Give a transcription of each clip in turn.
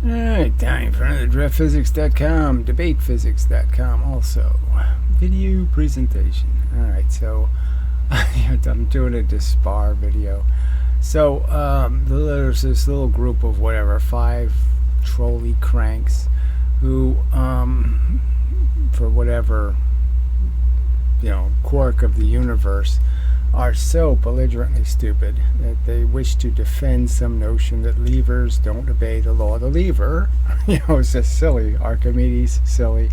Alright, time for another DreftPhysics.com, DebatePhysics.com, also video presentation. Alright, so I'm doing a Dispar video. So there's this little group of whatever, 5 trolley cranks who, for whatever, quirk of the universe, are so belligerently stupid that they wish to defend some notion that levers don't obey the law of the lever. It's just silly. Archimedes, silly.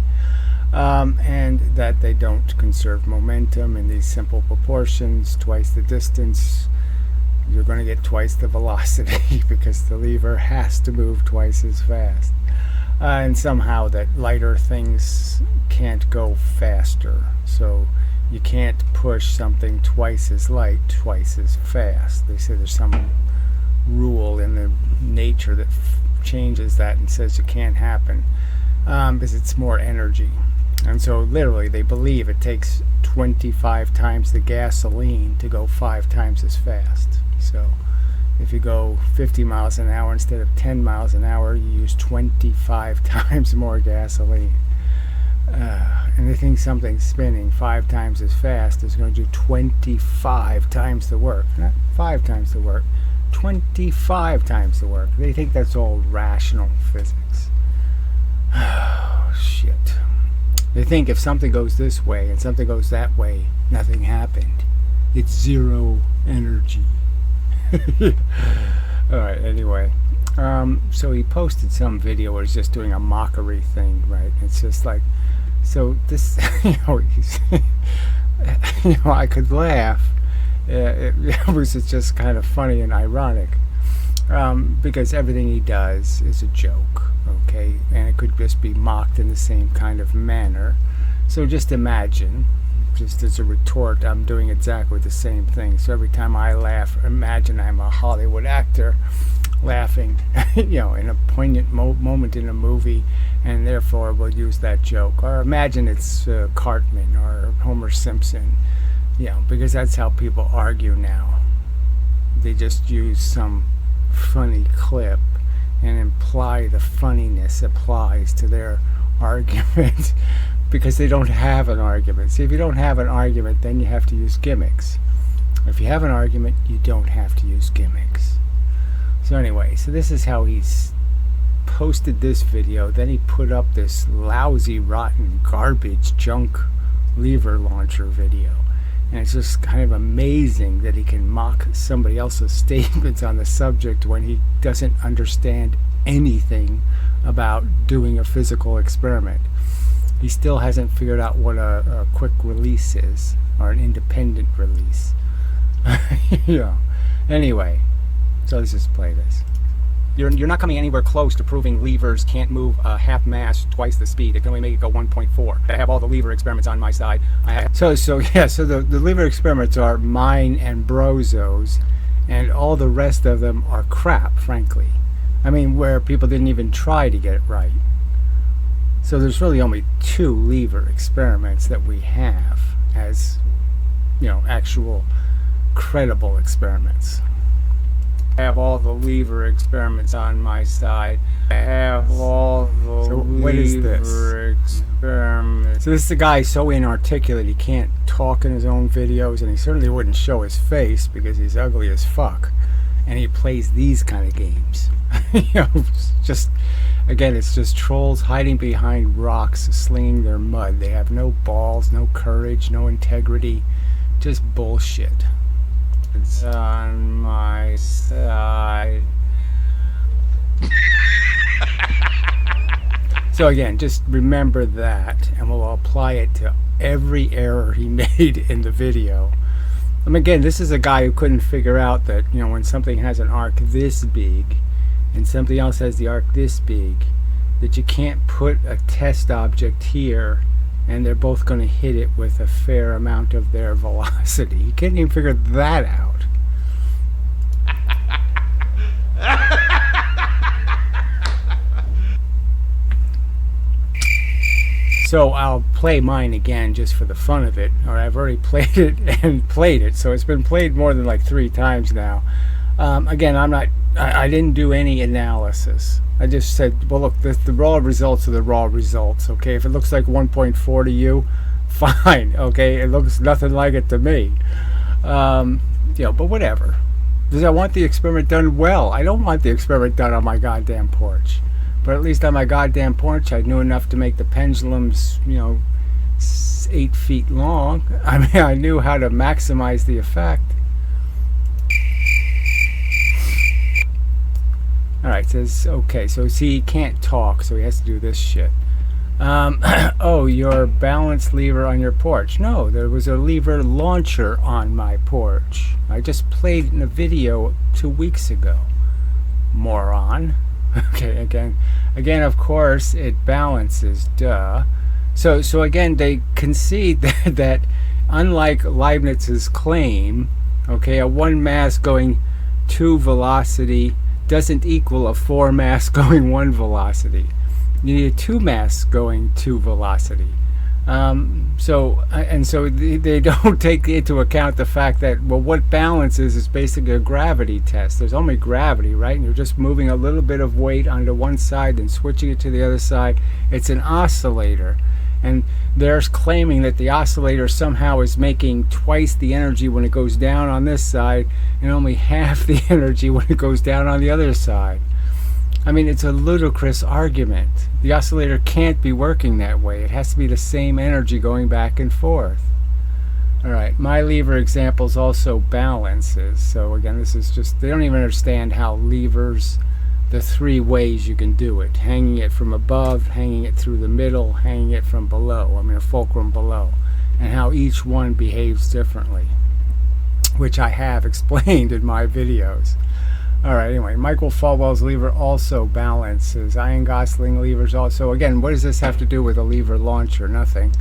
And that they don't conserve momentum in these simple proportions. Twice the distance, you're going to get twice the velocity because the lever has to move twice as fast. And somehow that lighter things can't go faster. So you can't push something twice as light, twice as fast. They say there's some rule in the nature that changes that and says it can't happen because it's more energy. And so literally they believe it takes 25 times the gasoline to go 5 times as fast. So if you go 50 miles an hour instead of 10 miles an hour, you use 25 times more gasoline. And they think something spinning 5 times as fast is going to do 25 times the work. Not 5 times the work, 25 times the work. They think that's all rational physics. Oh, shit. They think if something goes this way and something goes that way, nothing happened. It's zero energy. Alright, anyway. So he posted some video where he's just doing a mockery thing, right? It's just like, so this, I could laugh. It was just kind of funny and ironic because everything he does is a joke, okay? And it could just be mocked in the same kind of manner. So just imagine, just as a retort, I'm doing exactly the same thing. So every time I laugh, imagine I'm a Hollywood actor laughing, in a poignant moment in a movie, and therefore we'll use that joke. Or imagine it's Cartman or Homer Simpson, because that's how people argue now. They just use some funny clip and imply the funniness applies to their argument because they don't have an argument. See, if you don't have an argument, then you have to use gimmicks. If you have an argument, you don't have to use gimmicks. So anyway, so this is how he's posted this video. Then he put up this lousy, rotten, garbage, junk lever launcher video. And it's just kind of amazing that he can mock somebody else's statements on the subject when he doesn't understand anything about doing a physical experiment. He still hasn't figured out what a quick release is, or an independent release. Anyway. So let's just play this. You're not coming anywhere close to proving levers can't move half mass twice the speed. It can only make it go 1.4. I have all the lever experiments on my side. So the lever experiments are mine and Brozo's, and all the rest of them are crap, frankly. I mean, where people didn't even try to get it right. So there's really only 2 lever experiments that we have as, actual credible experiments. I have all the lever experiments on my side. I have all the lever experiments. So this is a guy so inarticulate he can't talk in his own videos, and he certainly wouldn't show his face because he's ugly as fuck. And he plays these kind of games. It's just trolls hiding behind rocks, slinging their mud. They have no balls, no courage, no integrity, just bullshit. It's on my side. So again, just remember that, and we'll apply it to every error he made in the video. Again, this is a guy who couldn't figure out that, when something has an arc this big and something else has the arc this big, that you can't put a test object here and they're both going to hit it with a fair amount of their velocity. You can't even figure that out. So I'll play mine again just for the fun of it. Or I've already played it and played it, so it's been played more than like 3 times now. Again, I'm not I didn't do any analysis. I just said, well, look, the raw results are the raw results. Okay, if it looks like 1.4 to you, fine. Okay, it looks nothing like it to me. But whatever. Because I want the experiment done well. I don't want the experiment done on my goddamn porch. But at least on my goddamn porch, I knew enough to make the pendulums, 8 feet long. I mean, I knew how to maximize the effect. Alright, it says, okay, so see, he can't talk, so he has to do this shit. Oh, your balance lever on your porch. No, there was a lever launcher on my porch. I just played it in a video 2 weeks ago. Moron. Okay, again, of course, it balances, duh. So again, they concede that unlike Leibniz's claim, okay, a one mass going 2 velocity doesn't equal a 4 mass going 1 velocity. You need a 2 mass going 2 velocity. So they don't take into account the fact that, well, what balance is basically a gravity test. There's only gravity, right? And you're just moving a little bit of weight onto one side and switching it to the other side. It's an oscillator. And they're claiming that the oscillator somehow is making twice the energy when it goes down on this side and only half the energy when it goes down on the other side. I mean, it's a ludicrous argument. The oscillator can't be working that way. It has to be the same energy going back and forth. Alright, my lever examples also balances. So again, this is just, they don't even understand how levers, the 3 ways you can do it. Hanging it from above, hanging it through the middle, hanging it from below. I mean, a fulcrum below. And how each one behaves differently. Which I have explained in my videos. Alright, anyway, Michael Falwell's lever also balances. Ian Gosling levers also. Again, what does this have to do with a lever launcher? Nothing.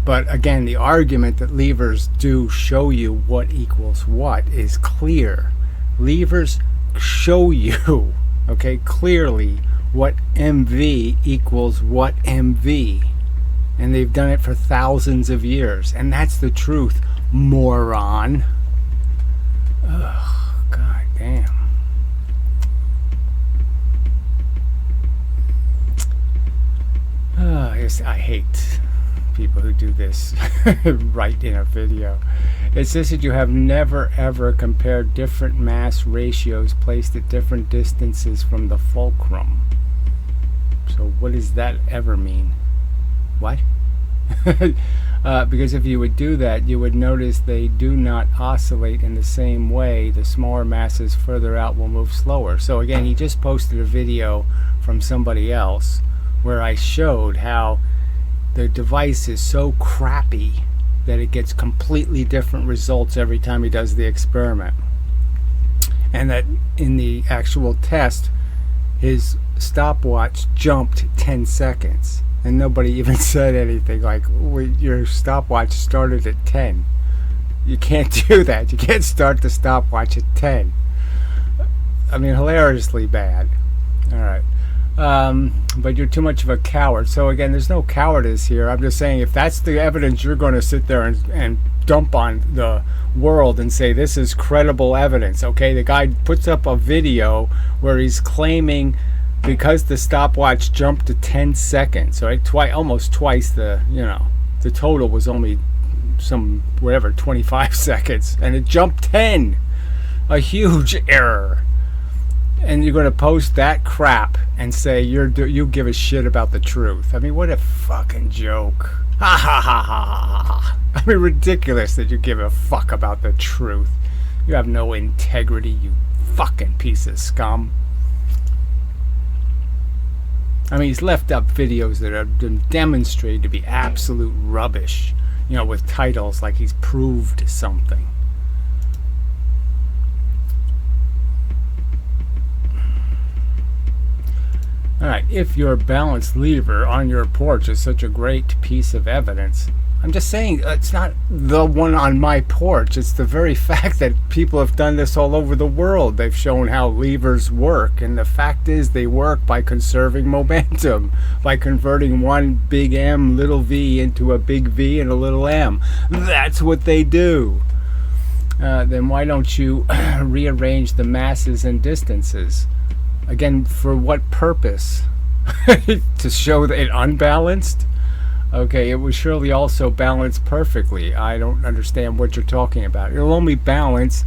But again, the argument that levers do show you what equals what is clear. Levers show you, okay, clearly what MV equals what MV. And they've done it for thousands of years. And that's the truth, moron. Ugh, god damn. I hate people who do this right in a video. It says that you have never ever compared different mass ratios placed at different distances from the fulcrum. So what does that ever mean? What? Because if you would do that, you would notice they do not oscillate in the same way. The smaller masses further out will move slower. So again, he just posted a video from somebody else where I showed how the device is so crappy that it gets completely different results every time he does the experiment. And that in the actual test, his stopwatch jumped 10 seconds. And nobody even said anything like, your stopwatch started at 10. You can't do that. You can't start the stopwatch at 10. I mean, hilariously bad. Alright. But you're too much of a coward. So again, there's no cowardice here. I'm just saying, if that's the evidence you're going to sit there and dump on the world and say this is credible evidence, okay? The guy puts up a video where he's claiming because the stopwatch jumped to 10 seconds, so almost twice the, the total was only some, 25 seconds, and it jumped 10. A huge error. And you're going to post that crap and say you give a shit about the truth. I mean, what a fucking joke. Ha ha ha ha ha. I mean, ridiculous that you give a fuck about the truth. You have no integrity, you fucking piece of scum. I mean, he's left up videos that have been demonstrated to be absolute rubbish, with titles like he's proved something. Alright, if your balance lever on your porch is such a great piece of evidence, I'm just saying, it's not the one on my porch. It's the very fact that people have done this all over the world. They've shown how levers work, and the fact is they work by conserving momentum, by converting one big M, little v, into a big V and a little m. That's what they do. then why don't you rearrange the masses and distances? Again, for what purpose? To show that it unbalanced? Okay, it was surely also balanced perfectly. I don't understand what you're talking about. It'll only balance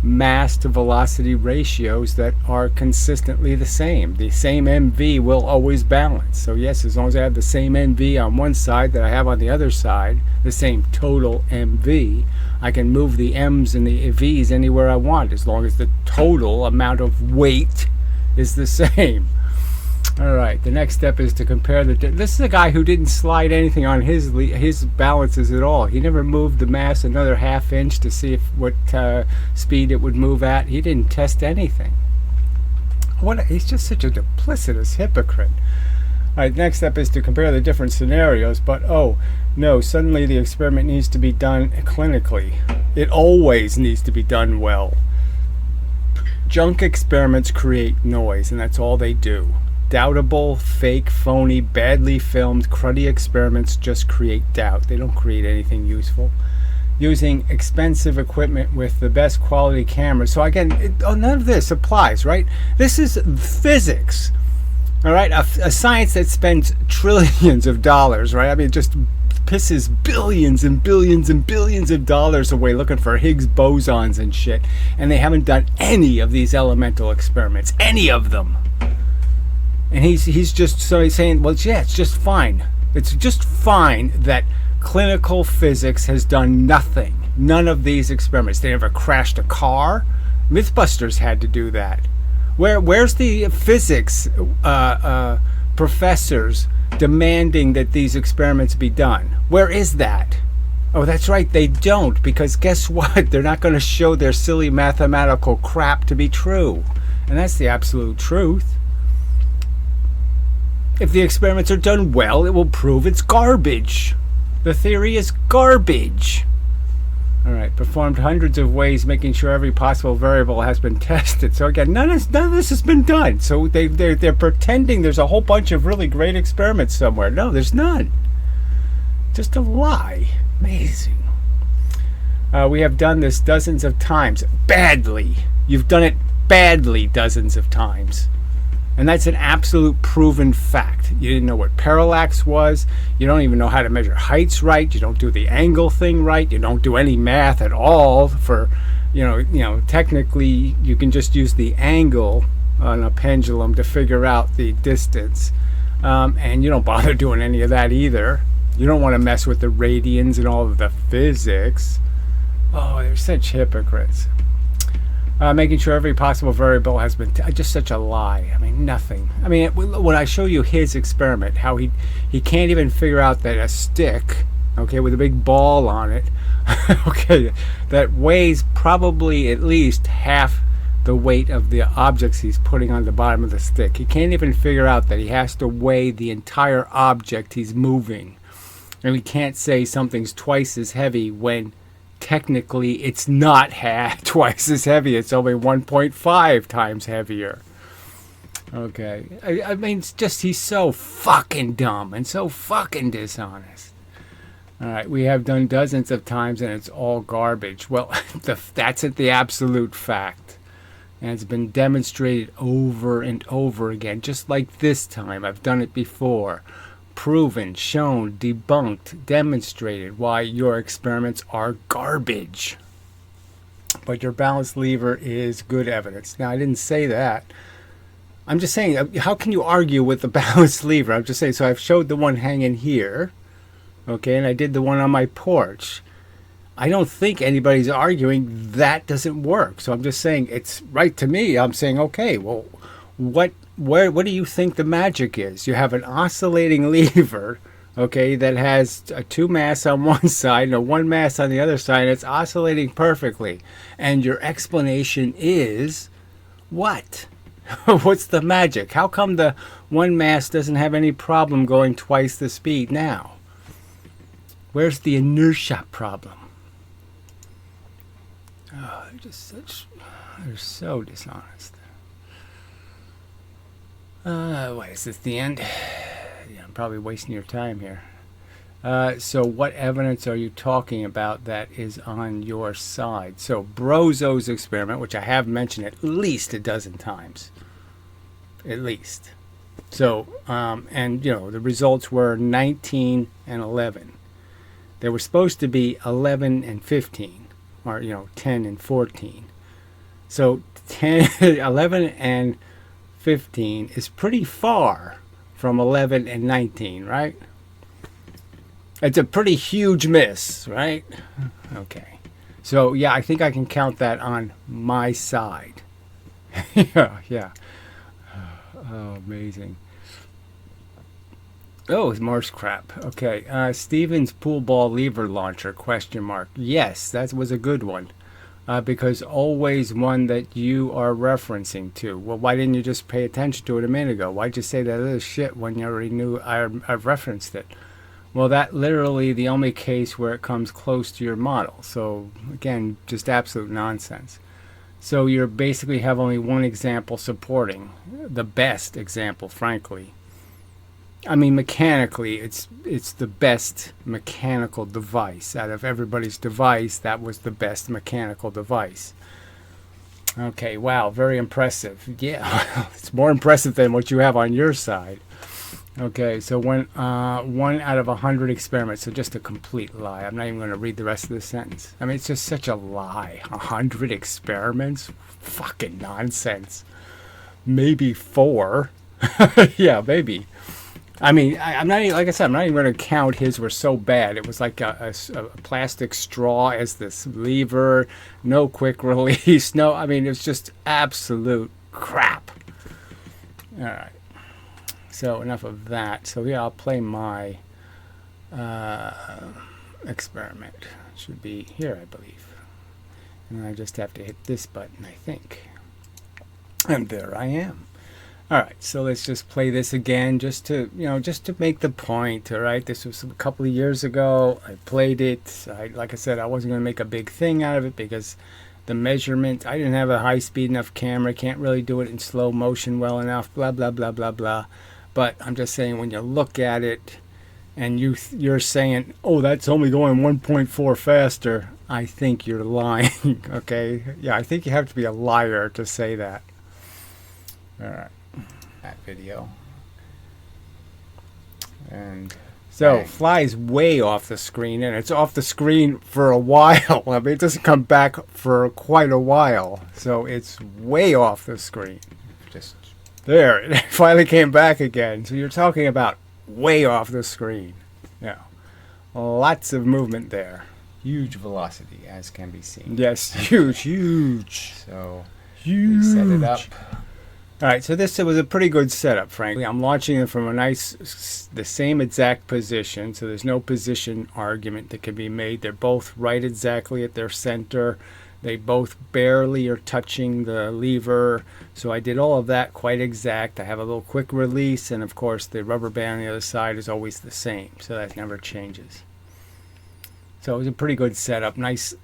mass to velocity ratios that are consistently the same. The same mv will always balance. So yes, as long as I have the same mv on one side that I have on the other side, the same total mv, I can move the m's and the v's anywhere I want, as long as the total amount of weight is the same. All right, the next step is to compare the... This is a guy who didn't slide anything on his balances at all. He never moved the mass another ½ inch to see what speed it would move at. He didn't test anything. He's just such a duplicitous hypocrite. All right, next step is to compare the different scenarios. But, oh, no, suddenly the experiment needs to be done clinically. It always needs to be done well. Junk experiments create noise, and that's all they do. Doubtable, fake, phony, badly filmed, cruddy experiments just create doubt. They don't create anything useful. Using expensive equipment with the best quality cameras. So again, none of this applies, right? This is physics, all right? A science that spends trillions of dollars, right? I mean, it just pisses billions and billions and billions of dollars away looking for Higgs bosons and shit. And they haven't done any of these elemental experiments, any of them. And he's just saying, well, yeah, it's just fine. It's just fine that clinical physics has done nothing. None of these experiments. They never crashed a car. Mythbusters had to do that. Where's the physics professors demanding that these experiments be done? Where is that? Oh, that's right, they don't, because guess what? They're not going to show their silly mathematical crap to be true. And that's the absolute truth. If the experiments are done well, it will prove it's garbage. The theory is garbage. All right, performed hundreds of ways, making sure every possible variable has been tested. So again, none of this has been done. So they're pretending there's a whole bunch of really great experiments somewhere. No, there's none. Just a lie. Amazing. We have done this dozens of times. Badly. You've done it badly dozens of times. And that's an absolute proven fact. You didn't know what parallax was. You don't even know how to measure heights right. You don't do the angle thing right. You don't do any math at all for, technically you can just use the angle on a pendulum to figure out the distance. And you don't bother doing any of that either. You don't want to mess with the radians and all of the physics. Oh, they're such hypocrites. Making sure every possible variable has been just such a lie. I mean, nothing. I mean, when I show you his experiment, how he can't even figure out that a stick, okay, with a big ball on it, okay, that weighs probably at least half the weight of the objects he's putting on the bottom of the stick. He can't even figure out that he has to weigh the entire object he's moving. And he can't say something's twice as heavy when technically it's not twice as heavy. It's only 1.5 times heavier. Okay. I mean, it's just, he's so fucking dumb and so fucking dishonest. All right, we have done dozens of times and it's all garbage. Well, that's the absolute fact. And it's been demonstrated over and over again, just like this time. I've done it before. Proven, shown, debunked, demonstrated why your experiments are garbage. But your balanced lever is good evidence. Now, I didn't say that. I'm just saying, how can you argue with the balanced lever? I'm just saying, so I've showed the one hanging here, okay, and I did the one on my porch. I don't think anybody's arguing that doesn't work. So I'm just saying it's right to me. I'm saying, okay, well, what do you think the magic is? You have an oscillating lever, okay, that has a 2 mass on one side and a 1 mass on the other side, and it's oscillating perfectly. And your explanation is what? What's the magic? How come the 1 mass doesn't have any problem going twice the speed now? Where's the inertia problem? Oh, they're so dishonest. What is this, the end? Yeah, I'm probably wasting your time here. So what evidence are you talking about that is on your side? So Brozo's experiment, which I have mentioned at least a dozen times. At least. So, and, you know, the results were 19 and 11. They were supposed to be 11 and 15, or, you know, 10 and 14. So 11 and 15 is pretty far from 11 and 19, right? It's a pretty huge miss, right? Okay. So, yeah, I think I can count that on my side. Yeah. Oh, amazing. Oh, it's Morse crap. Okay. Steven's pool ball lever launcher, question mark. Yes, that was a good one. Because always one that you are referencing to. Well, why didn't you just pay attention to it a minute ago? Why'd you say that little shit when you already knew I've referenced it? Well, that literally the only case where it comes close to your model. So, again, just absolute nonsense. So you basically have only one example supporting. The best example, frankly. I mean, mechanically, it's the best mechanical device. Out of everybody's device, that was the best mechanical device. Okay, wow, very impressive. Yeah, it's more impressive than what you have on your side. Okay, so when 1 out of 100 experiments, so just a complete lie. I'm not even going to read the rest of the sentence. I mean, it's just such a lie. 100 experiments? Fucking nonsense. Maybe 4. Yeah, maybe. I mean, I'm not even, like I said, I'm not even going to count his were so bad. It was like a plastic straw as this lever, no quick release, no, I mean, it was just absolute crap. All right. So enough of that. So yeah, I'll play my experiment. It should be here, I believe. And I just have to hit this button, I think. And there I am. All right, so let's just play this again, just to make the point. All right, this was a couple of years ago. I played it. Like I said, I wasn't going to make a big thing out of it because the measurement, I didn't have a high-speed enough camera. Can't really do it in slow motion well enough. Blah blah blah blah blah. But I'm just saying, when you look at it, and you're saying, "Oh, that's only going 1.4 faster," I think you're lying. Okay, yeah, I think you have to be a liar to say that. All right. That video, and so bang. Flies way off the screen, and it's off the screen for a while. I mean, it doesn't come back for quite a while, so it's way off the screen. Just there, it finally came back again. So you're talking about way off the screen. Yeah, lots of movement there. Huge velocity, as can be seen. Yes, huge. So huge. We set it up. All right, so this was a pretty good setup, frankly. I'm launching it from the same exact position, so there's no position argument that can be made. They're both right exactly at their center. They both barely are touching the lever, so I did all of that quite exact. I have a little quick release, and of course the rubber band on the other side is always the same, so that never changes. So it was a pretty good setup. Nice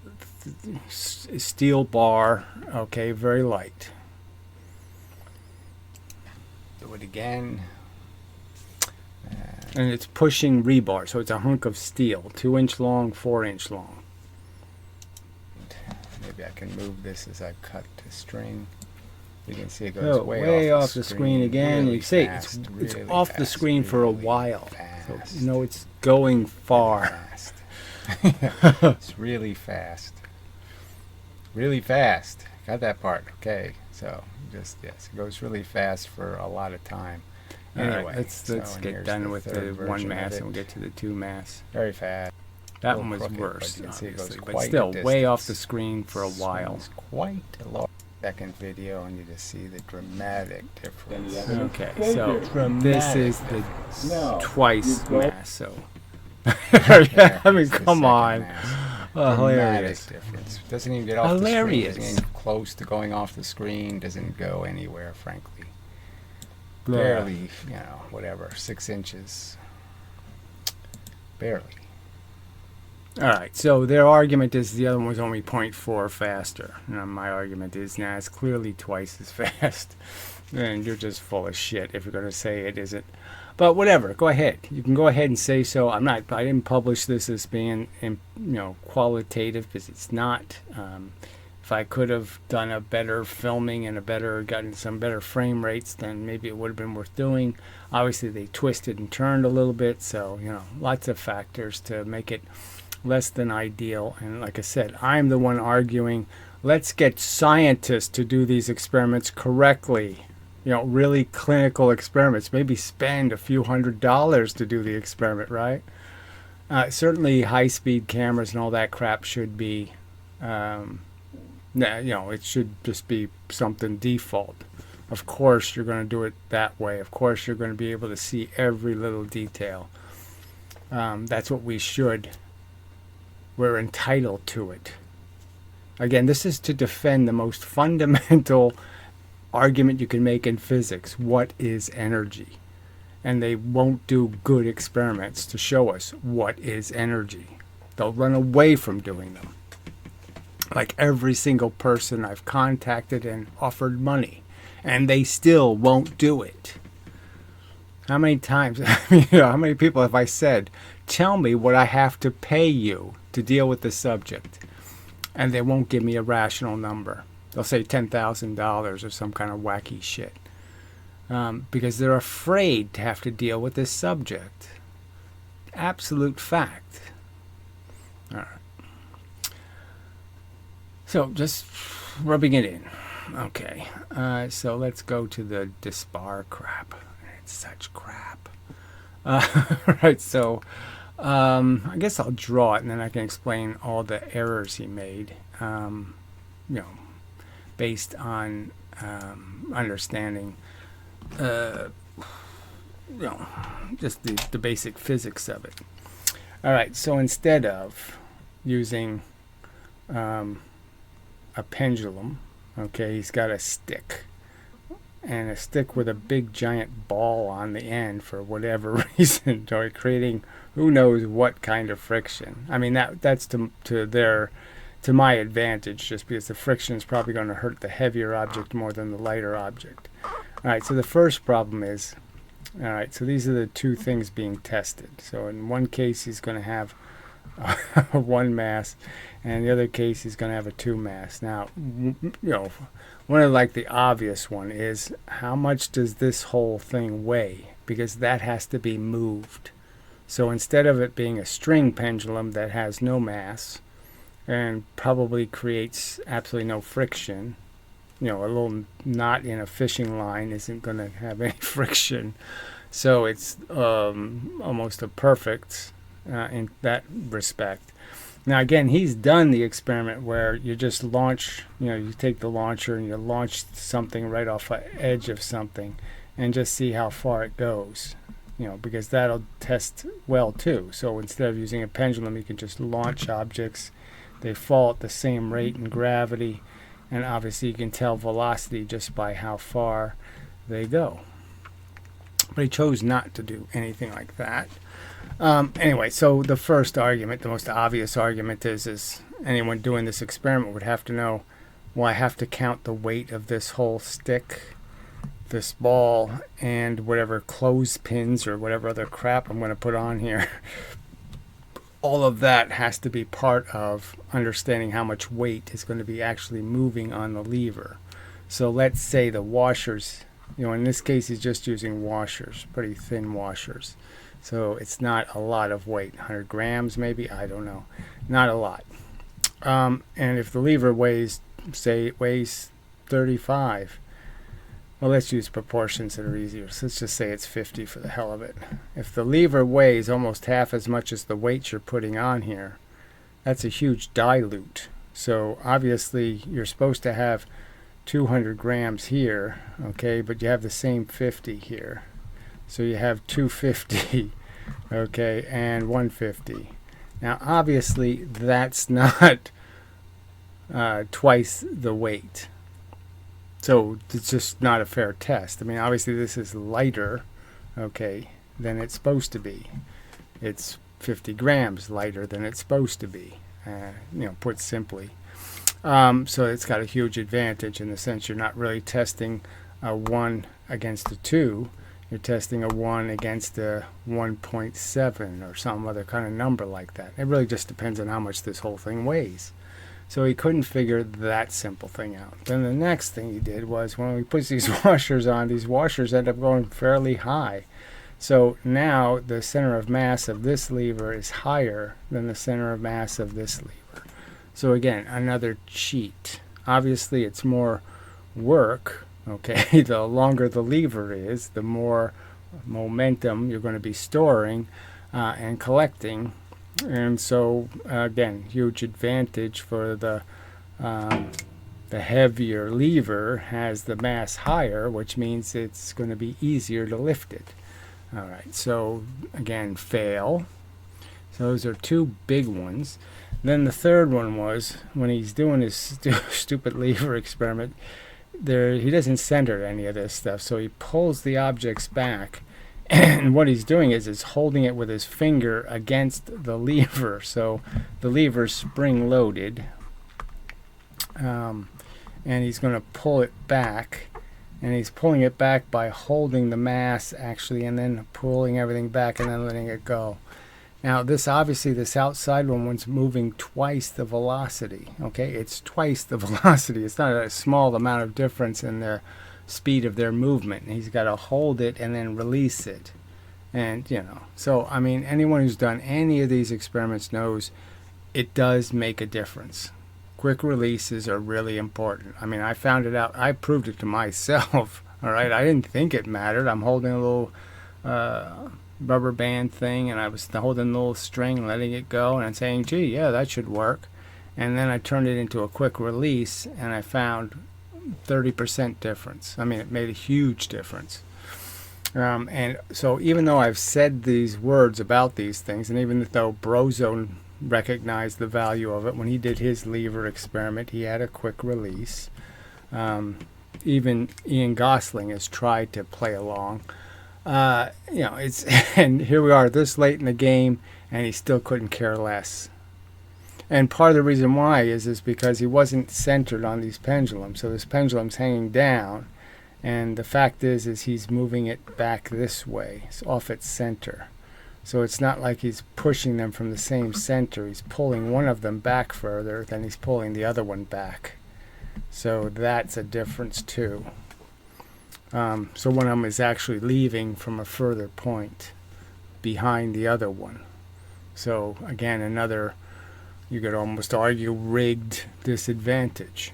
steel bar, okay, very light. Do it again. And it's pushing rebar, so it's a hunk of steel, 2-inch long, 4-inch long. Maybe I can move this as I cut the string. You can see it goes way off the screen again. Really, you see it's really off the screen for a while. So, you know, it's going far. It's really fast. Really fast. Got that part. Okay. So just, yes, it goes really fast for a lot of time. Anyway, right, let's get done with the 1 mass and we'll get to the 2 mass. Very fast. That one was worse, obviously, but still way off the screen for a while. It's quite a long second video, and you just see the dramatic difference. Okay, so this is the twice mass. So yeah, I mean, come on. Hilarious difference. Doesn't even get off the screen. Doesn't even get close to going off the screen. Doesn't go anywhere, frankly. Barely, you know, whatever, 6 inches. Barely. All right, so their argument is the other one was only 0.4 faster. My argument is, nah, it's clearly twice as fast. And you're just full of shit if you're going to say it isn't. But whatever, go ahead. You can go ahead and say so. I didn't publish this as being, qualitative, because it's not. If I could have done a better filming and gotten some better frame rates, then maybe it would have been worth doing. Obviously, they twisted and turned a little bit, so lots of factors to make it less than ideal. And like I said, I'm the one arguing, let's get scientists to do these experiments correctly. Really clinical experiments. Maybe spend a few $100s to do the experiment, right? Certainly, high-speed cameras and all that crap should be. It should just be something default. Of course, you're going to do it that way. Of course, you're going to be able to see every little detail. That's what we should. We're entitled to it. Again, this is to defend the most fundamental argument you can make in physics. What is energy? And they won't do good experiments to show us what is energy. They'll run away from doing them. Like every single person I've contacted and offered money, and they still won't do it. How many times, how many people have I said, tell me what I have to pay you to deal with the subject? And they won't give me a rational number. They'll say $10,000 or some kind of wacky shit. Because they're afraid to have to deal with this subject. Absolute fact. All right. So just rubbing it in. Okay. So let's go to the dispar crap. It's such crap. Right. So I guess I'll draw it and then I can explain all the errors he made. Based on understanding, just the basic physics of it. All right, so instead of using a pendulum, okay, he's got a stick. And a stick with a big giant ball on the end for whatever reason, or creating who knows what kind of friction. I mean, that's to my advantage, just because the friction is probably going to hurt the heavier object more than the lighter object. All right, so the first problem is, all right, so these are the two things being tested. So in one case, he's going to have one mass, and the other case, he's going to have a two mass. Now, one of the obvious one is, how much does this whole thing weigh? Because that has to be moved. So instead of it being a string pendulum that has no mass, and probably creates absolutely no friction. A little knot in a fishing line isn't going to have any friction. So it's almost a perfect in that respect. Now, again, he's done the experiment where you just launch, you take the launcher and you launch something right off the edge of something and just see how far it goes. Because that'll test well too. So instead of using a pendulum, you can just launch objects. They fall at the same rate in gravity, and obviously you can tell velocity just by how far they go. But he chose not to do anything like that. Anyway, so the first argument, the most obvious argument is anyone doing this experiment would have to know, well, I have to count the weight of this whole stick, this ball, and whatever clothespins or whatever other crap I'm going to put on here. All of that has to be part of understanding how much weight is going to be actually moving on the lever. So let's say the washers, in this case he's just using washers, pretty thin washers. So it's not a lot of weight, 100 grams maybe, I don't know. Not a lot. And if the lever weighs, say it weighs 35, well, let's use proportions that are easier. So let's just say it's 50 for the hell of it. If the lever weighs almost half as much as the weight you're putting on here, that's a huge dilute. So obviously you're supposed to have 200 grams here, okay, but you have the same 50 here. So you have 250, okay, and 150. Now obviously that's not twice the weight. So it's just not a fair test. I mean, obviously this is lighter, okay, than it's supposed to be. It's 50 grams lighter than it's supposed to be, put simply. So it's got a huge advantage in the sense you're not really testing a 1 against a 2. You're testing a 1 against a 1.7 or some other kind of number like that. It really just depends on how much this whole thing weighs. So he couldn't figure that simple thing out. Then the next thing he did was when he puts these washers on, these washers end up going fairly high. So now the center of mass of this lever is higher than the center of mass of this lever. So again, another cheat. Obviously it's more work. Okay, the longer the lever is, the more momentum you're going to be storing and collecting. And so, again, huge advantage for the heavier lever has the mass higher, which means it's going to be easier to lift it. All right, so again, fail. So those are two big ones. Then the third one was when he's doing his stupid lever experiment. He doesn't center any of this stuff, so he pulls the objects back, and what he's doing is holding it with his finger against the lever. So the lever's spring loaded, and he's going to pull it back, and he's pulling it back by holding the mass actually, and then pulling everything back and then letting it go. Now this outside one's moving twice the velocity. Okay, it's twice the velocity. It's not a small amount of difference in the speed of their movement. And he's got to hold it and then release it. And so I mean, anyone who's done any of these experiments knows it does make a difference. Quick releases are really important. I mean, I found it out. I proved it to myself. All right, I didn't think it mattered. I'm holding a little rubber band thing, and I was holding the little string, letting it go, and I'm saying, gee, yeah, that should work. And then I turned it into a quick release, and I found 30% difference. I mean, it made a huge difference. And so even though I've said these words about these things, and even though Brozone recognized the value of it when he did his lever experiment, he had a quick release. Even Ian Gosling has tried to play along. It's and here we are this late in the game, and he still couldn't care less. And part of the reason why is because he wasn't centered on these pendulums. So this pendulum's hanging down, and the fact is he's moving it back this way. It's off its center. So it's not like he's pushing them from the same center. He's pulling one of them back further, then he's pulling the other one back. So that's a difference too. So one of them is actually leaving from a further point behind the other one. So again, another, you could almost argue, rigged disadvantage.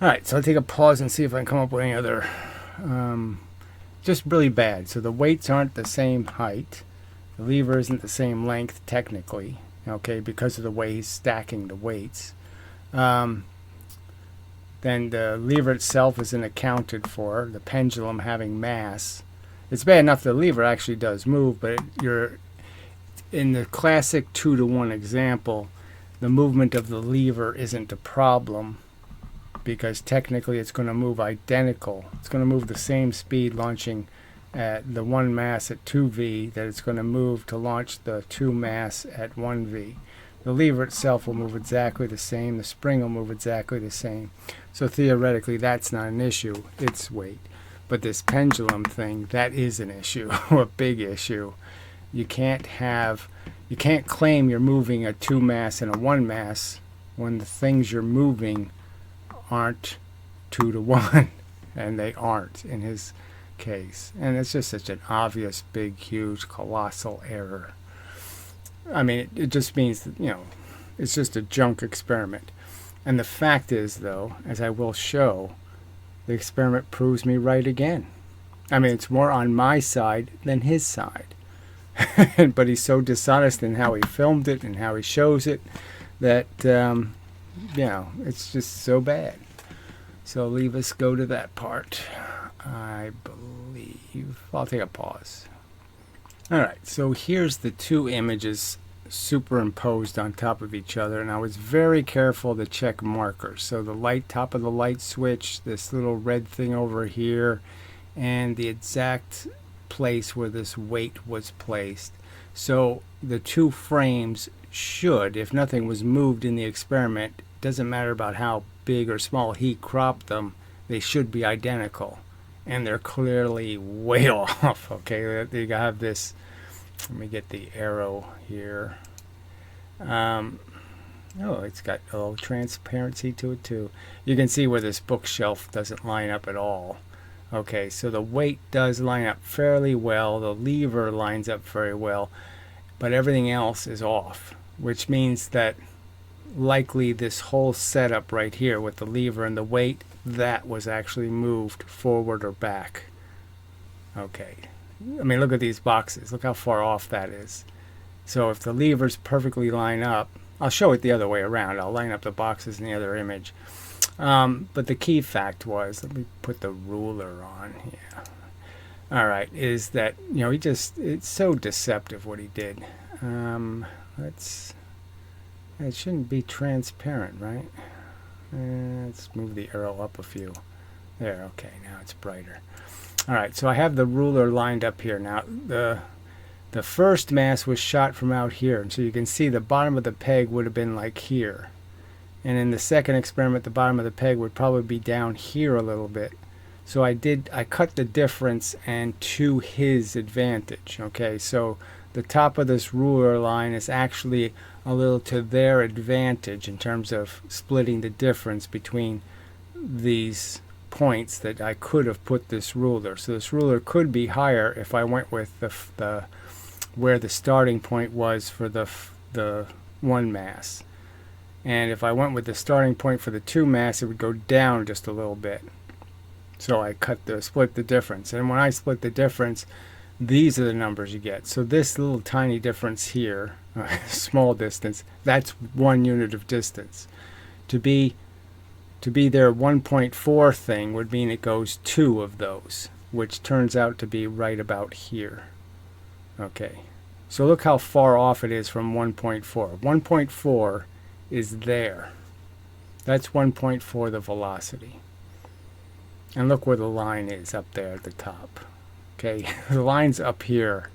All right, so I'll take a pause and see if I can come up with any other, just really bad. So the weights aren't the same height. The lever isn't the same length technically, okay, because of the way he's stacking the weights. Then the lever itself isn't accounted for, the pendulum having mass. It's bad enough the lever actually does move, but you're in the classic 2-to-1 example, the movement of the lever isn't a problem because technically it's going to move identical. It's going to move the same speed launching at the 1 mass at 2v that it's going to move to launch the 2 mass at 1v. The lever itself will move exactly the same. The spring will move exactly the same. So theoretically, that's not an issue. It's weight. But this pendulum thing, that is an issue, a big issue. You can't claim you're moving a 2 mass and a 1 mass when the things you're moving aren't 2-to-1, and they aren't in his case. And it's just such an obvious, big, huge, colossal error. I mean, it just means that, it's just a junk experiment. And the fact is, though, as I will show, the experiment proves me right again. I mean, it's more on my side than his side. But he's so dishonest in how he filmed it and how he shows it that, it's just so bad. So leave us go to that part. I believe I'll take a pause. Alright, so here's the two images superimposed on top of each other, and I was very careful to check markers. So the top of the light switch, this little red thing over here, and the exact place where this weight was placed. So the two frames should, if nothing was moved in the experiment, doesn't matter about how big or small he cropped them, they should be identical, and they're clearly way off. Okay, you have this. Let me get the arrow here. Oh, it's got a little transparency to it too. You can see where this bookshelf doesn't line up at all. Okay, so the weight does line up fairly well. The lever lines up very well, but everything else is off, which means that likely this whole setup right here with the lever and the weight, that was actually moved forward or back. Okay, I mean, look at these boxes. Look how far off that is. So if the levers perfectly line up, I'll show it the other way around. I'll line up the boxes in the other image. But the key fact was, let me put the ruler on. Yeah. All right, is that, it's so deceptive what he did. It shouldn't be transparent, right? Let's move the arrow up a few. There, okay, now it's brighter. All right, so I have the ruler lined up here. Now, the first mass was shot from out here, and so you can see the bottom of the peg would have been like here. And in the second experiment, the bottom of the peg would probably be down here a little bit. So I cut the difference and to his advantage. Okay, so the top of this ruler line is actually a little to their advantage in terms of splitting the difference between these points that I could have put this ruler. So this ruler could be higher if I went with the where the starting point was for the one mass. And if I went with the starting point for the two mass, it would go down just a little bit. So I split the difference. And when I split the difference, these are the numbers you get. So this little tiny difference here, small distance, that's 1 unit of distance. To be their 1.4 thing would mean it goes 2 of those, which turns out to be right about here. Okay, so look how far off it is from 1.4. 1.4 is there. That's 1.4 the velocity. And look where the line is up there at the top. Okay, the line's up here.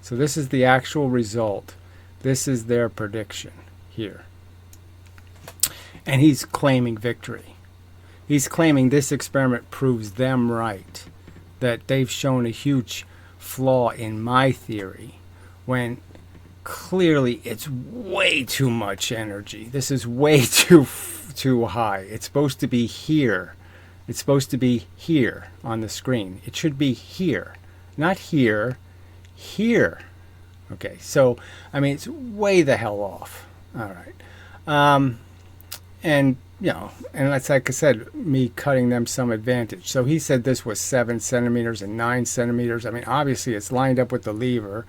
So this is the actual result. This is their prediction here. And he's claiming victory. He's claiming this experiment proves them right, that they've shown a huge flaw in my theory, when clearly it's way too much energy. This is way too high. It's supposed to be here. It's supposed to be here on the screen. It should be here, not here, here. Okay, so I mean, it's way the hell off. All right, and and that's, like I said, me cutting them some advantage. So he said this was 7 centimeters and 9 centimeters. I mean, obviously it's lined up with the lever,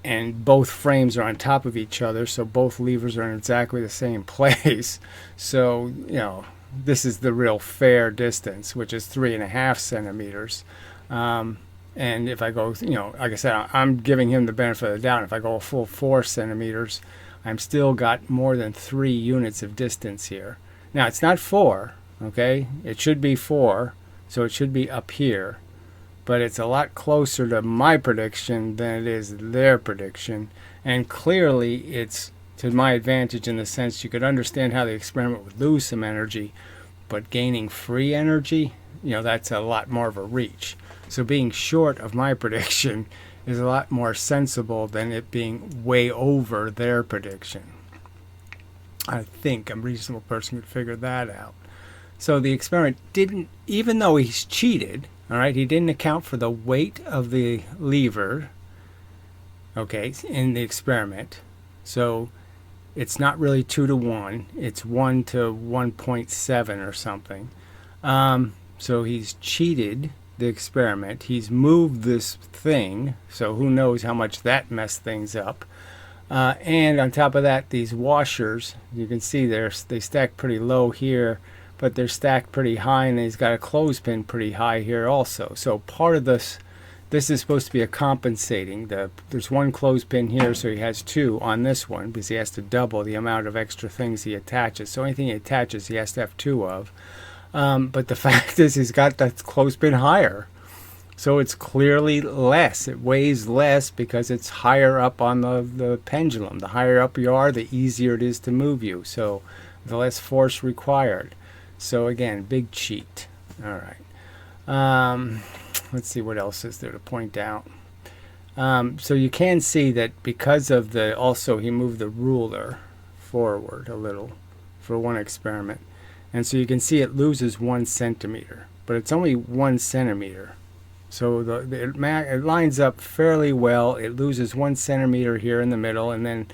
and both frames are on top of each other, so both levers are in exactly the same place. So this is the real fair distance, which is 3.5 centimeters. And if I go, like I said, I'm giving him the benefit of the doubt. If I go a full 4 centimeters, I'm still got more than 3 units of distance here. Now, it's not 4, okay? It should be 4, so it should be up here. But it's a lot closer to my prediction than it is their prediction. And clearly, it's to my advantage in the sense you could understand how the experiment would lose some energy, but gaining free energy, that's a lot more of a reach. So being short of my prediction is a lot more sensible than it being way over their prediction. I think a reasonable person could figure that out. So the experiment didn't, even though he's cheated, all right, he didn't account for the weight of the lever, okay, in the experiment. So it's not really 2 to 1. It's 1 to 1.7 or something. So he's cheated the experiment. He's moved this thing, so who knows how much that messed things up. And on top of that, these washers, you can see they stack pretty low here, but they're stacked pretty high, and he's got a clothespin pretty high here also. So part of this is supposed to be a compensating. There's 1 clothespin here, so he has 2 on this one, because he has to double the amount of extra things he attaches. So anything he attaches, he has to have 2 of. But the fact is, he's got that clothespin higher. So it's clearly less. It weighs less because it's higher up on the pendulum. The higher up you are, the easier it is to move you. So the less force required. So again, big cheat. All right. Let's see what else is there to point out. So you can see that because of the, also he moved the ruler forward a little for one experiment. And so you can see it loses 1 centimeter, but it's only 1 centimeter. So it lines up fairly well. It loses 1 centimeter here in the middle, and then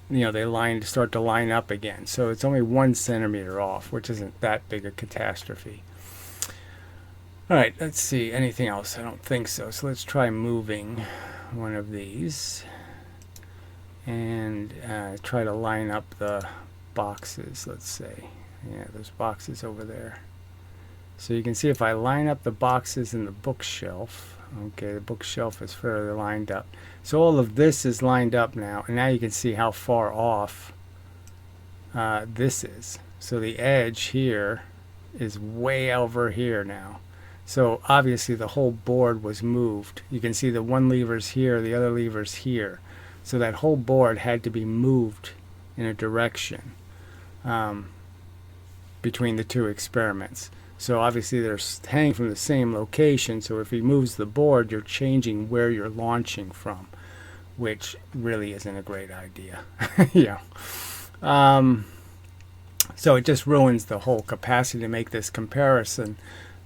they start to line up again. So it's only 1 centimeter off, which isn't that big a catastrophe. All right, let's see. Anything else? I don't think so. So let's try moving one of these and try to line up the boxes, let's say. Yeah, those boxes over there. So you can see if I line up the boxes in the bookshelf, okay, the bookshelf is fairly lined up. So all of this is lined up now, and now you can see how far off this is. So the edge here is way over here now. So obviously the whole board was moved. You can see the one lever's here, the other lever's here. So that whole board had to be moved in a direction between the two experiments. So obviously they're hanging from the same location, so if he moves the board, you're changing where you're launching from, which really isn't a great idea. Yeah. So it just ruins the whole capacity to make this comparison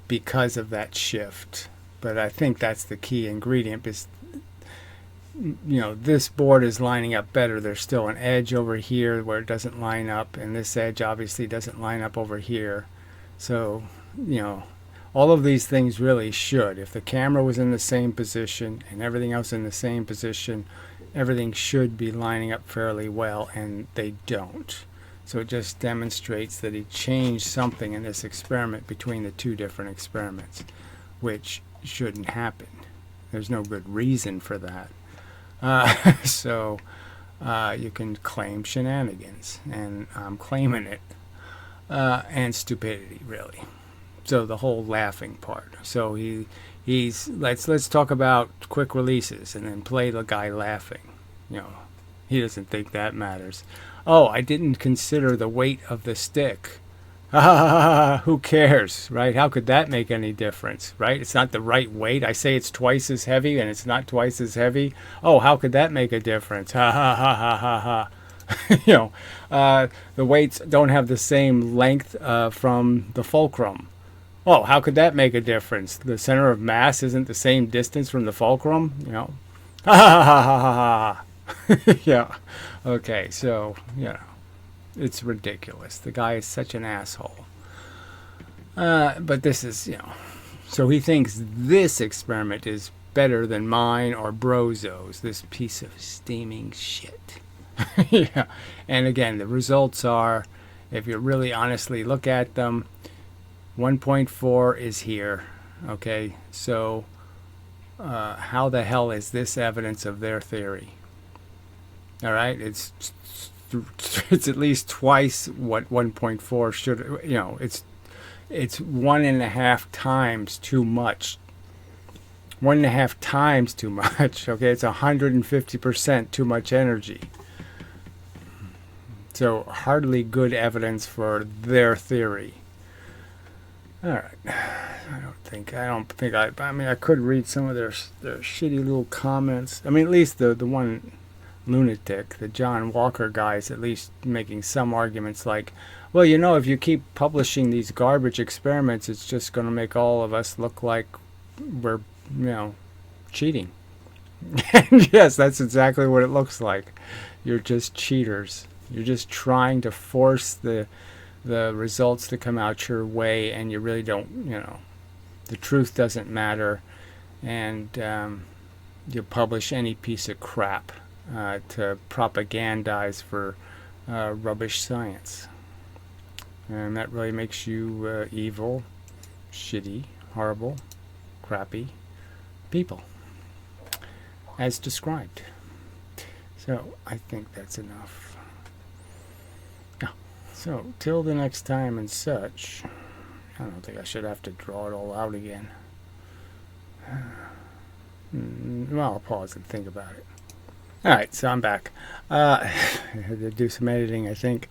because of that shift. But I think that's the key ingredient, is this board is lining up better. There's still an edge over here where it doesn't line up, and this edge obviously doesn't line up over here. So all of these things really should. If the camera was in the same position and everything else in the same position, everything should be lining up fairly well, and they don't. So it just demonstrates that he changed something in this experiment between the two different experiments, which shouldn't happen. There's no good reason for that. So you can claim shenanigans, and I'm claiming it, and stupidity, really. So the whole laughing part. So let's talk about quick releases, and then play the guy laughing. He doesn't think that matters. Oh, I didn't consider the weight of the stick. Who cares, right? How could that make any difference, right? It's not the right weight. I say it's twice as heavy, and it's not twice as heavy. Oh, how could that make a difference? Ha ha ha ha ha ha. The weights don't have the same length from the fulcrum. Oh, how could that make a difference? The center of mass isn't the same distance from the fulcrum. Ha ha ha ha ha ha. Yeah. Okay, so it's ridiculous. The guy is such an asshole. But this is, so he thinks this experiment is better than mine or Brozo's, this piece of steaming shit. Yeah. And again, the results are, if you really honestly look at them, 1.4 is here. Okay, so how the hell is this evidence of their theory? All right, it's at least twice what 1.4 should. It's 1.5 times too much. 1.5 times too much. Okay, it's 150% too much energy. So hardly good evidence for their theory. All right, I don't think I mean, I could read some of their shitty little comments. I mean, at least the one lunatic, the John Walker guy, is at least making some arguments like, well, if you keep publishing these garbage experiments, it's just going to make all of us look like we're, cheating. And yes, that's exactly what it looks like. You're just cheaters. You're just trying to force the results to come out your way, and you really don't, the truth doesn't matter, and you publish any piece of crap to propagandize for rubbish science. And that really makes you evil, shitty, horrible, crappy people, as described. So I think that's enough. Yeah. So till the next time and such, I don't think I should have to draw it all out again. Well, I'll pause and think about it. All right, so I'm back. I had to do some editing, I think.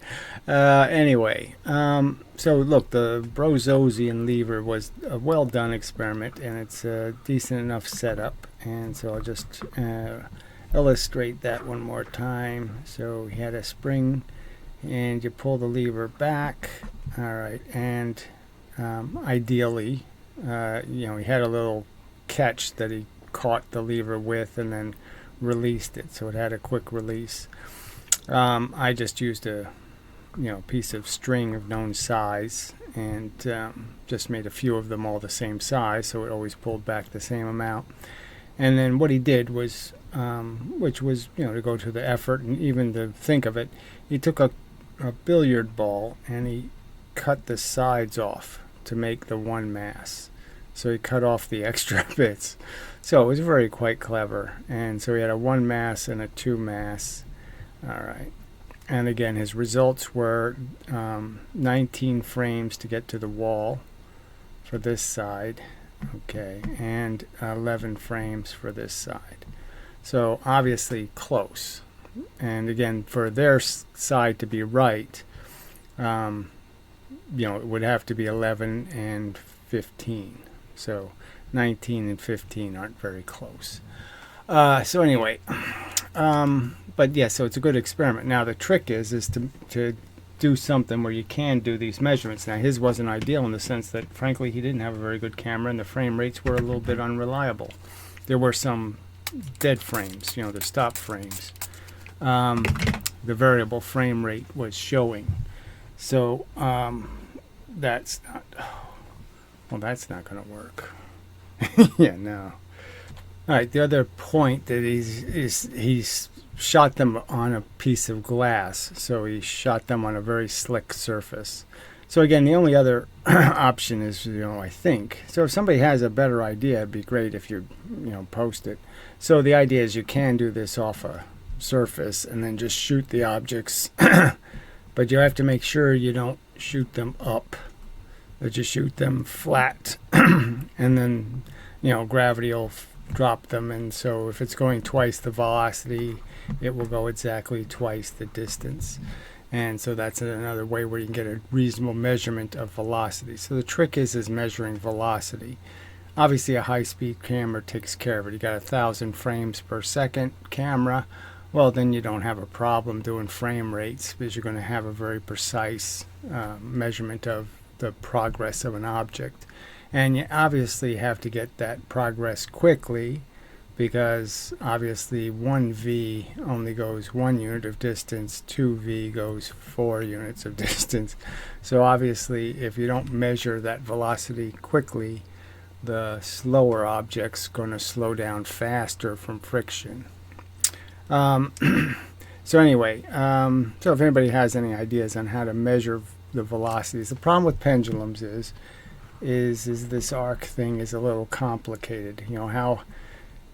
Anyway, so look, the Brozosian lever was a well done experiment, and it's a decent enough setup. And so I'll just illustrate that one more time. So he had a spring, and you pull the lever back. All right, and ideally, he had a little catch that he caught the lever with, and then released it, so it had a quick release. I just used a piece of string of known size, and just made a few of them all the same size, so it always pulled back the same amount. And then what he did was, which was to go to the effort and even to think of it, he took a billiard ball and he cut the sides off to make the one mass. So he cut off the extra bits. So it was quite clever. And so he had a 1 mass and a 2 mass. All right. And again, his results were 19 frames to get to the wall for this side. Okay. And 11 frames for this side. So obviously close. And again, for their side to be right, it would have to be 11 and 15. So 19 and 15 aren't very close. So anyway, but yeah, so it's a good experiment. Now the trick is to do something where you can do these measurements. Now his wasn't ideal in the sense that, frankly, he didn't have a very good camera, and the frame rates were a little bit unreliable. There were some dead frames, the stop frames. The variable frame rate was showing. So that's not. Well, that's not going to work. Yeah, no. All right, the other point that he's shot them on a piece of glass. So he shot them on a very slick surface. So again, the only other option is, I think. So if somebody has a better idea, it'd be great if you, post it. So the idea is you can do this off a surface and then just shoot the objects. But you have to make sure you don't shoot them up. That you shoot them flat, and then gravity will drop them, and so if it's going twice the velocity, it will go exactly twice the distance. And so that's another way where you can get a reasonable measurement of velocity. So the trick is measuring velocity. Obviously a high-speed camera takes care of it. You got 1,000 frames per second camera. Well, then you don't have a problem doing frame rates, because you're going to have a very precise measurement of the progress of an object. And you obviously have to get that progress quickly, because obviously 1v only goes 1 unit of distance, 2v goes 4 units of distance. So obviously if you don't measure that velocity quickly, the slower object's going to slow down faster from friction. So anyway, so if anybody has any ideas on how to measure the velocities. The problem with pendulums is this arc thing is a little complicated. How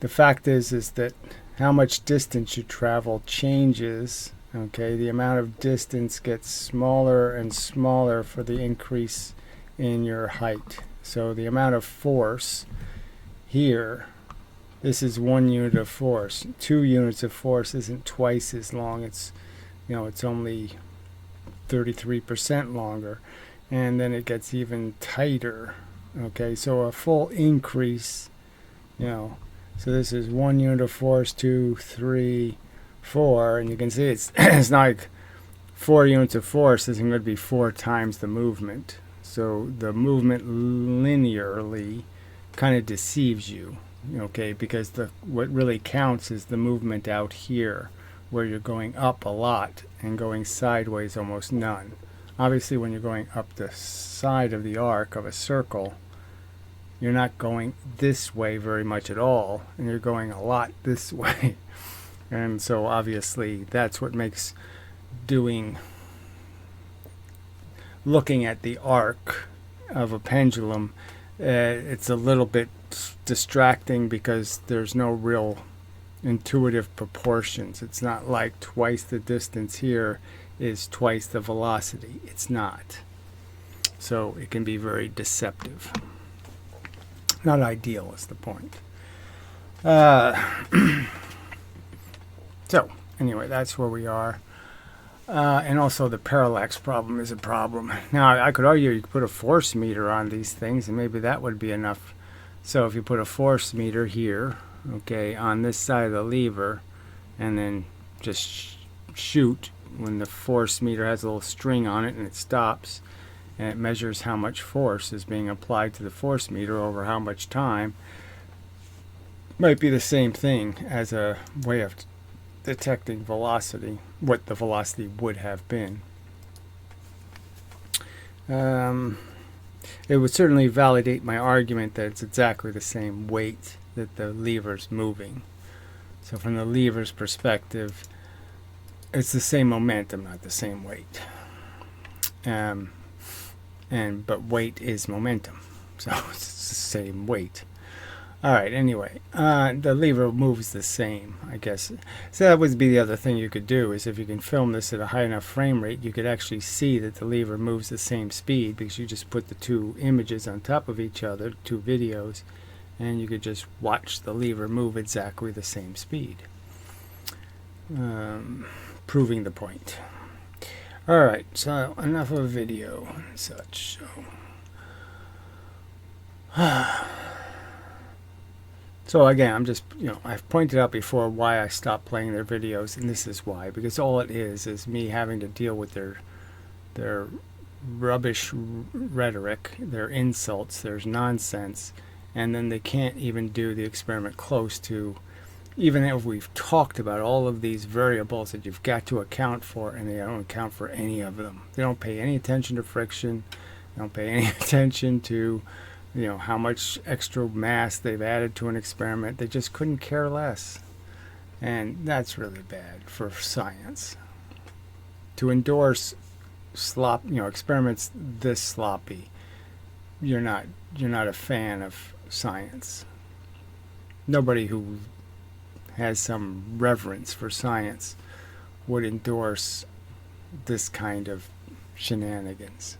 the fact is that how much distance you travel changes. Okay, the amount of distance gets smaller and smaller for the increase in your height. So the amount of force here, this is 1 unit of force. 2 units of force isn't twice as long. It's it's only 33% longer, and then it gets even tighter. Okay, so a full increase, so this is 1 unit of force, 2, 3, 4, and you can see it's it's not like 4 units of force isn't going to be 4 times the movement. So the movement linearly kind of deceives you, okay, because what really counts is the movement out here, where you're going up a lot and going sideways almost none. Obviously when you're going up the side of the arc of a circle, you're not going this way very much at all, and you're going a lot this way. And so obviously that's what makes looking at the arc of a pendulum, it's a little bit distracting, because there's no real intuitive proportions. It's not like twice the distance here is twice the velocity. It's not. So it can be very deceptive. Not ideal is the point. So So anyway, that's where we are. And also the parallax problem is a problem. Now, I could argue you could put a force meter on these things, and maybe that would be enough. So if you put a force meter here, okay, on this side of the lever, and then just shoot when the force meter has a little string on it and it stops, and it measures how much force is being applied to the force meter over how much time, might be the same thing as a way of detecting velocity, what the velocity would have been. It would certainly validate my argument that it's exactly the same weight that the lever's moving. So from the lever's perspective, it's the same momentum, not the same weight. But weight is momentum, so it's the same weight. All right, anyway, the lever moves the same, I guess. So that would be the other thing you could do, is if you can film this at a high enough frame rate, you could actually see that the lever moves the same speed, because you just put the two images on top of each other, two videos, and you could just watch the lever move exactly the same speed. Proving the point. All right, so enough of video and such. So again, I'm just, I've pointed out before why I stopped playing their videos, and this is why. Because all it is me having to deal with their rubbish rhetoric, their insults, their nonsense, and then they can't even do the experiment close to, even if we've talked about all of these variables that you've got to account for, and they don't account for any of them. They don't pay any attention to friction. They don't pay any attention to how much extra mass they've added to an experiment. They just couldn't care less. And that's really bad for science. To endorse experiments this sloppy, you're not a fan of science. Nobody who has some reverence for science would endorse this kind of shenanigans.